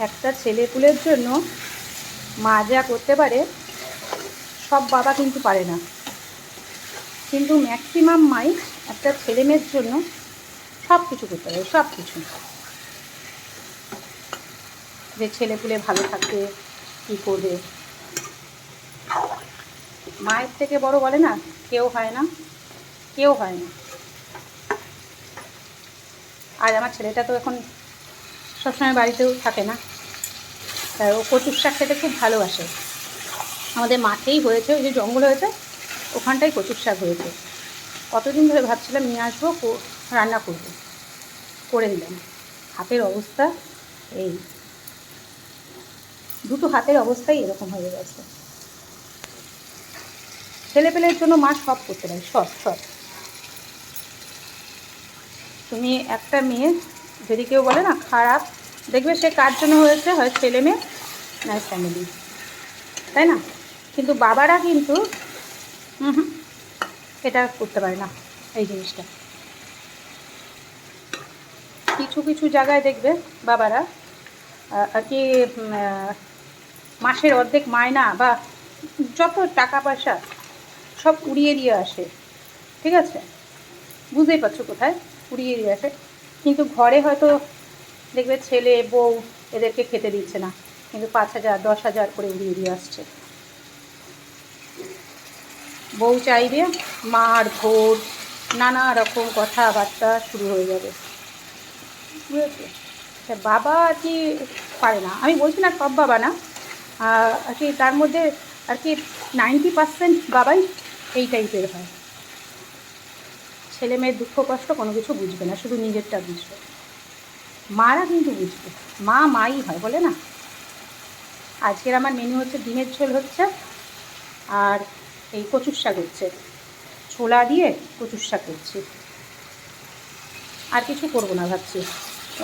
একটা ছেলেপুলের জন্য মা যা করতে পারে সব বাবা কিন্তু পারে না, কিন্তু ম্যাক্সিমাম মাই একটা ছেলে মেয়ের জন্য সব কিছু করতে পারে, সব কিছু। যে ছেলেপুলে ভালো থাকবে, কী করবে। মায়ের থেকে বড় বলে না, কেউ হয় না, কেউ হয় না। আর আমার ছেলেটা তো এখন সবসময় বাড়িতেও থাকে না, তাই ও কচুর শাক খেতে খুব ভালোবাসে। আমাদের মাঠেই হয়েছে, ওই যে জঙ্গল হয়েছে ওখানটাই কচুর শাক হয়েছে। কতদিন ধরে ভাবছিলাম নিয়ে আসবো, রান্না করবো, করে দিলাম। হাতের অবস্থা এই, দুটো হাতের অবস্থাই এরকম হয়ে গেছে। ছেলেপেলের জন্য মা সব করতে পারে, সব সব। তুমি একটা মেয়ে যদি কেউ বলে না খারাপ, দেখবে সে কার জন্য হয়েছে, হয় ছেলে মেয়ে না ফ্যামিলি, তাই না? কিন্তু বাবারা কিন্তু এটা করতে পারে না, এই জিনিসটা। কিছু কিছু জায়গায় দেখবে বাবারা আর কি মাসের অর্ধেক মায়না বা যত টাকা পয়সা সব উড়িয়ে দিয়ে আসে, ঠিক আছে? বুঝতেই পারছো কোথায় উড়িয়ে দিয়ে আসে, কিন্তু ঘরে হয়তো দেখবে ছেলে বউ এদেরকে খেতে দিচ্ছে না, কিন্তু 5,000 10,000 করে উড়িয়ে দিয়ে আসছে। বউ চাইবে, মার ধর, নানা রকম কথাবার্তা শুরু হয়ে যাবে, বুঝেছো? বাবা আর কি পারে না, আমি বলছি না সব বাবা না, আর কি তার মধ্যে আর কি 90% বাবাই এই টাইপের হয়। ছেলে মেয়ের দুঃখ কষ্ট কোনো কিছু বুঝবে না, শুধু নিজেরটা বুঝবে। মারা কিন্তু বুঝবে, মা মাই হয়, বলে না। আজকের আমার মেনু হচ্ছে ডিমের ঝোল হচ্ছে, আর এই কচুর শাক হচ্ছে, ছোলা দিয়ে কচুর শাক করছি। আর কিছু করবো না ভাবছি,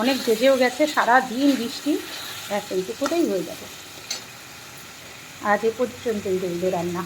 অনেক বেজেও গেছে, সারা দিন বৃষ্টি, এইটুকুতেই হয়ে যাবে। আজ এ পর্যন্তই রইল রান্না।